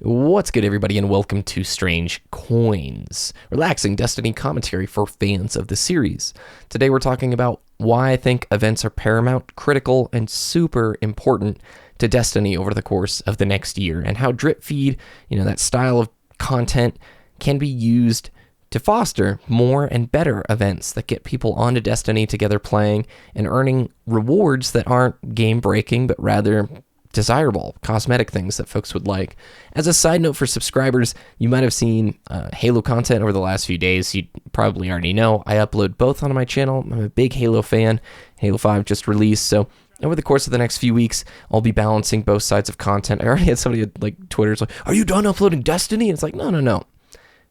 What's good, everybody, and welcome to Strange Coins, relaxing Destiny commentary for fans of the series. Today we're talking about why I think events are paramount, critical, and super important to Destiny over the course of the next year, and how drip feed, that style of content can be used to foster more and better events that get people onto Destiny together playing and earning rewards that aren't game-breaking, but rather desirable, cosmetic things that folks would like. As a side note for subscribers, you might have seen Halo content over the last few days. You probably already know I upload both on my channel. I'm a big Halo fan. Halo 5 just released, so over the course of the next few weeks, I'll be balancing both sides of content. I already had somebody like Twitter's like, "Are you done uploading Destiny?" And it's like, no.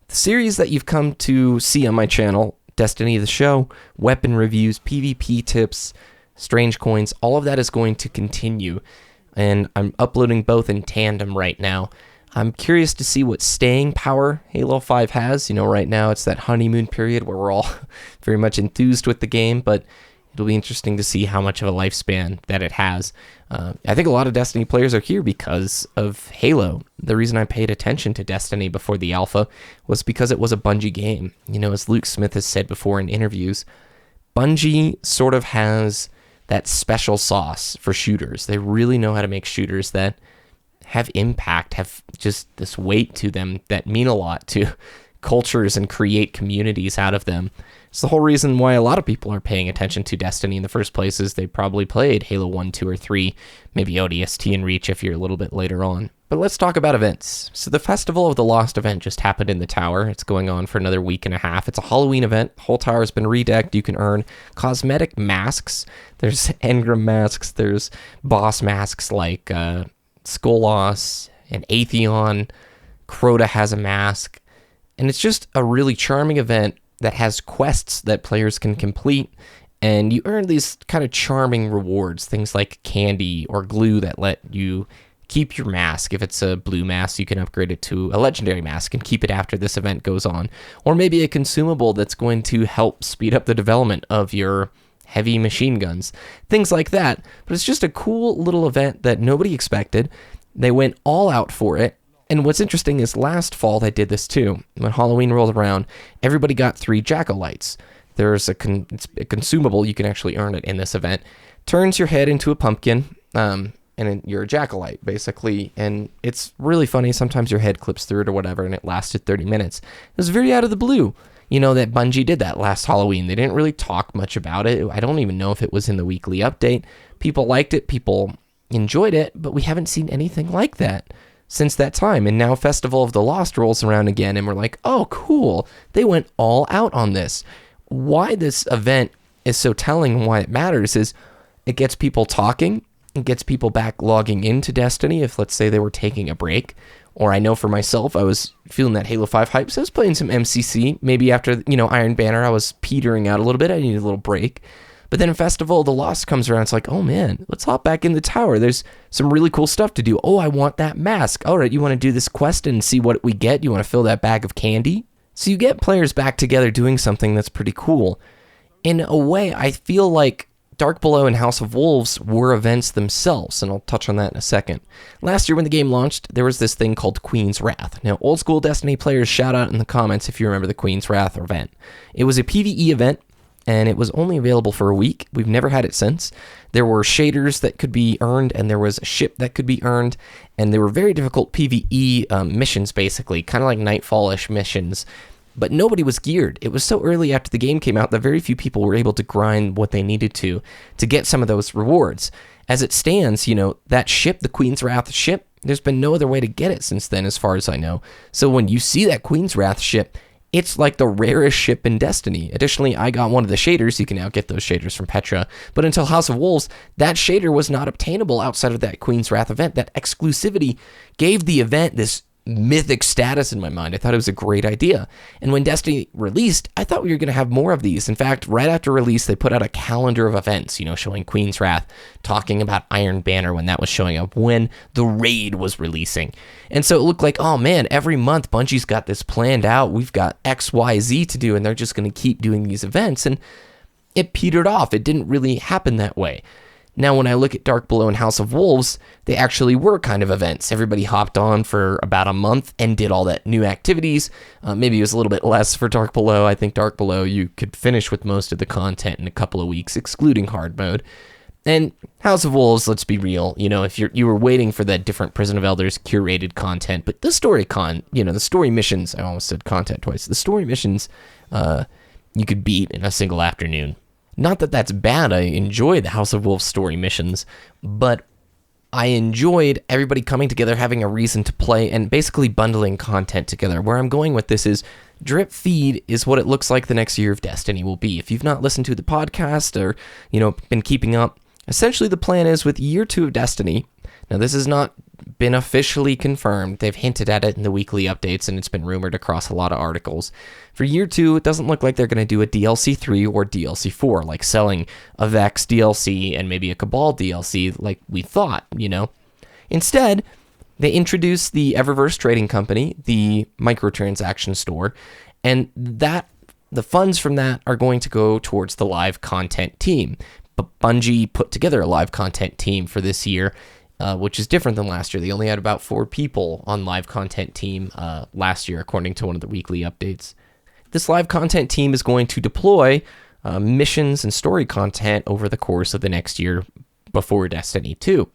The series that you've come to see on my channel, Destiny the Show, weapon reviews, PvP tips, Strange Coins, all of that is going to continue. And I'm uploading both in tandem right now. I'm curious to see what staying power Halo 5 has. Right now it's that honeymoon period where we're all very much enthused with the game, but it'll be interesting to see how much of a lifespan that it has. I think a lot of Destiny players are here because of Halo. The reason I paid attention to Destiny before the alpha was because it was a Bungie game. As Luke Smith has said before in interviews, Bungie sort of has that special sauce for shooters. They really know how to make shooters that have impact, have just this weight to them that mean a lot to cultures and create communities out of them. It's the whole reason why a lot of people are paying attention to Destiny in the first place is they probably played Halo 1, 2, or 3, maybe ODST and Reach if you're a little bit later on. But let's talk about events. So the Festival of the Lost event just happened in the tower. It's going on for another week and a half. It's a Halloween event. The whole tower has been redecked. You can earn cosmetic masks. There's engram masks. There's boss masks like Skolas and Atheon. Crota has a mask. And it's just a really charming event that has quests that players can complete. And you earn these kind of charming rewards, things like candy or glue that let you keep your mask. If it's a blue mask, you can upgrade it to a legendary mask and keep it after this event goes on. Or maybe a consumable that's going to help speed up the development of your heavy machine guns. Things like that. But it's just a cool little event that nobody expected. They went all out for it. And what's interesting is last fall they did this too. When Halloween rolled around, everybody got 3 jack-o'-lights. There's it's a consumable, you can actually earn it in this event. Turns your head into a pumpkin, and you're a jack-o'-light, basically. And it's really funny. Sometimes your head clips through it or whatever, and it lasted 30 minutes. It was very out of the blue. That Bungie did that last Halloween. They didn't really talk much about it. I don't even know if it was in the weekly update. People liked it. People enjoyed it, but we haven't seen anything like that since that time. And now Festival of the Lost rolls around again, and we're like, oh, cool. They went all out on this. Why this event is so telling and why it matters is it gets people talking. It gets people back logging into Destiny if, let's say, they were taking a break. Or I know for myself, I was feeling that Halo 5 hype, so I was playing some MCC. Maybe after, Iron Banner, I was petering out a little bit. I needed a little break. But then Festival of the Lost comes around. It's like, oh man, let's hop back in the tower. There's some really cool stuff to do. Oh, I want that mask. All right, you want to do this quest and see what we get? You want to fill that bag of candy? So you get players back together doing something that's pretty cool. In a way, I feel like Dark Below and House of Wolves were events themselves, and I'll touch on that in a second. Last year when the game launched, there was this thing called Queen's Wrath. Now, old school Destiny players, shout out in the comments if you remember the Queen's Wrath event. It was a PvE event, and it was only available for a week. We've never had it since. There were shaders that could be earned, and there was a ship that could be earned, and they were very difficult PvE missions, basically, kind of like Nightfall-ish missions, but nobody was geared. It was so early after the game came out that very few people were able to grind what they needed to get some of those rewards. As it stands, that ship, the Queen's Wrath ship, there's been no other way to get it since then, as far as I know. So when you see that Queen's Wrath ship, it's like the rarest ship in Destiny. Additionally, I got one of the shaders. You can now get those shaders from Petra. But until House of Wolves, that shader was not obtainable outside of that Queen's Wrath event. That exclusivity gave the event this mythic status in my mind. I thought it was a great idea. And when Destiny released, I thought we were going to have more of these. In fact, right after release, they put out a calendar of events, showing Queen's Wrath, talking about Iron Banner when that was showing up, when the raid was releasing. And so it looked like, oh man, every month Bungie's got this planned out. We've got X, Y, Z to do, and they're just going to keep doing these events. And it petered off. It didn't really happen that way. Now, when I look at Dark Below and House of Wolves, they actually were kind of events. Everybody hopped on for about a month and did all that new activities. Maybe it was a little bit less for Dark Below. I think Dark Below, you could finish with most of the content in a couple of weeks, excluding hard mode. And House of Wolves, let's be real, if you were waiting for that different Prison of Elders curated content, but the story the story missions, I almost said content twice, the story missions, you could beat in a single afternoon. Not that that's bad. I enjoy the House of Wolves story missions, but I enjoyed everybody coming together, having a reason to play, and basically bundling content together. Where I'm going with this is drip feed is what it looks like the next year of Destiny will be. If you've not listened to the podcast or, been keeping up, essentially the plan is with year 2 of Destiny. Now, this has not been officially confirmed. They've hinted at it in the weekly updates, and it's been rumored across a lot of articles. For year 2, it doesn't look like they're going to do a DLC 3 or DLC 4, like selling a Vex DLC and maybe a Cabal DLC like we thought, Instead, they introduced the Eververse Trading Company, the microtransaction store, and the funds from that are going to go towards the live content team. But Bungie put together a live content team for this year, which is different than last year. They only had about 4 people on live content team last year, according to one of the weekly updates. This live content team is going to deploy missions and story content over the course of the next year before Destiny 2.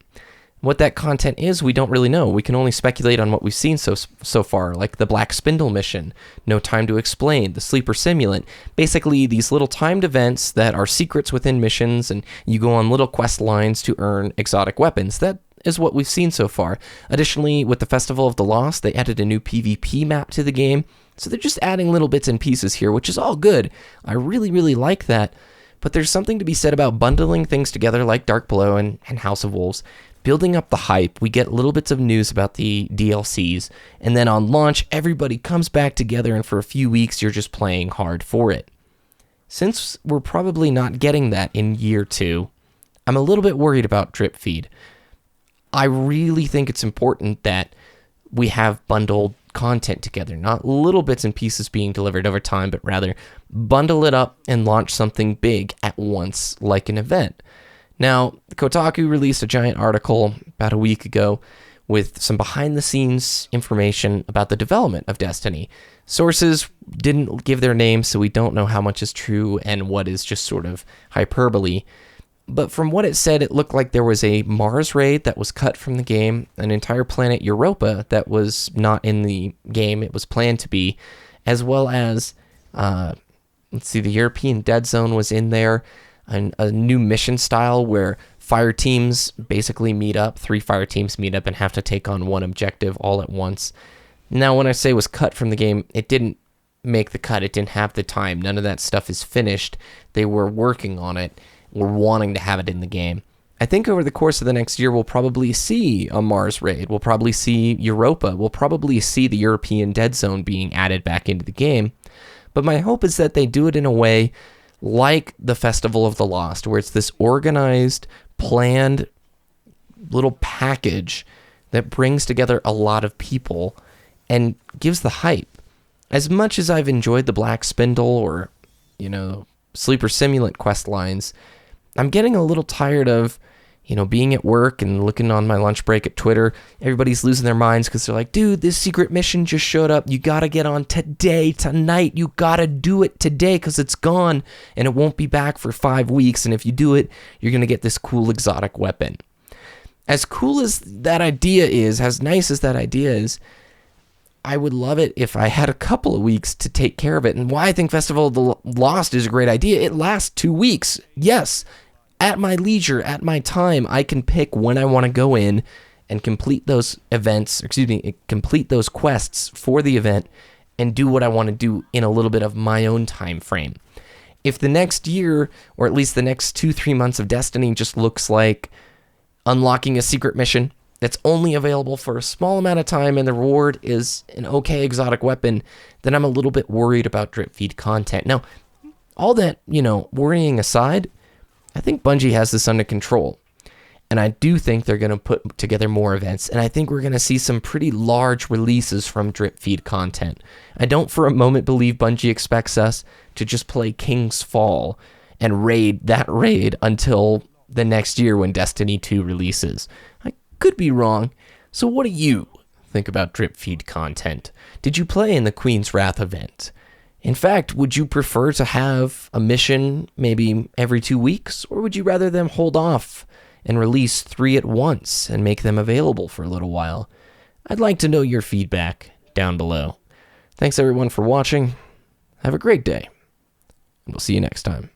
What that content is, we don't really know. We can only speculate on what we've seen so far, like the Black Spindle mission, No Time to Explain, the Sleeper Simulant. Basically, these little timed events that are secrets within missions, and you go on little quest lines to earn exotic weapons. That is what we've seen so far. Additionally, with the Festival of the Lost, they added a new PvP map to the game, so they're just adding little bits and pieces here, which is all good. I really, really like that. But there's something to be said about bundling things together like Dark Below and House of Wolves, building up the hype. We get little bits of news about the DLCs, and then on launch, everybody comes back together, and for a few weeks, you're just playing hard for it. Since we're probably not getting that in year 2, I'm a little bit worried about drip feed. I really think it's important that we have bundled content together, not little bits and pieces being delivered over time, but rather bundle it up and launch something big at once, like an event. Now, Kotaku released a giant article about a week ago with some behind-the-scenes information about the development of Destiny. Sources didn't give their names, so we don't know how much is true and what is just sort of hyperbole. But from what it said, it looked like there was a Mars raid that was cut from the game, an entire planet Europa that was not in the game, it was planned to be, as well as, the European Dead Zone was in there, and a new mission style where fire teams basically meet up, 3 fire teams meet up and have to take on one objective all at once. Now, when I say it was cut from the game, it didn't make the cut, it didn't have the time, none of that stuff is finished, they were working on it, we're wanting to have it in the game. I think over the course of the next year, we'll probably see a Mars raid, we'll probably see Europa, we'll probably see the European Dead Zone being added back into the game, but my hope is that they do it in a way like the Festival of the Lost, where it's this organized, planned little package that brings together a lot of people and gives the hype. As much as I've enjoyed the Black Spindle or, Sleeper Simulant quest lines, I'm getting a little tired of, being at work and looking on my lunch break at Twitter. Everybody's losing their minds because they're like, dude, this secret mission just showed up. You got to get on today, tonight. You got to do it today because it's gone and it won't be back for 5 weeks. And if you do it, you're going to get this cool exotic weapon. As cool as that idea is, as nice as that idea is, I would love it if I had a couple of weeks to take care of it. And why I think Festival of the Lost is a great idea, it lasts 2 weeks. Yes, at my leisure, at my time, I can pick when I want to go in and complete those complete those quests for the event and do what I want to do in a little bit of my own time frame. If the next year, or at least the next 2-3 months of Destiny just looks like unlocking a secret mission that's only available for a small amount of time and the reward is an okay exotic weapon, then I'm a little bit worried about drip feed content. Now, all that, worrying aside, I think Bungie has this under control. And I do think they're going to put together more events. And I think we're going to see some pretty large releases from drip feed content. I don't for a moment believe Bungie expects us to just play King's Fall and raid until the next year when Destiny 2 releases. I could be wrong. So what do you think about drip feed content? Did you play in the Queen's Wrath event? In fact, would you prefer to have a mission maybe every 2 weeks, or would you rather them hold off and release 3 at once and make them available for a little while? I'd like to know your feedback down below. Thanks everyone for watching. Have a great day, and we'll see you next time.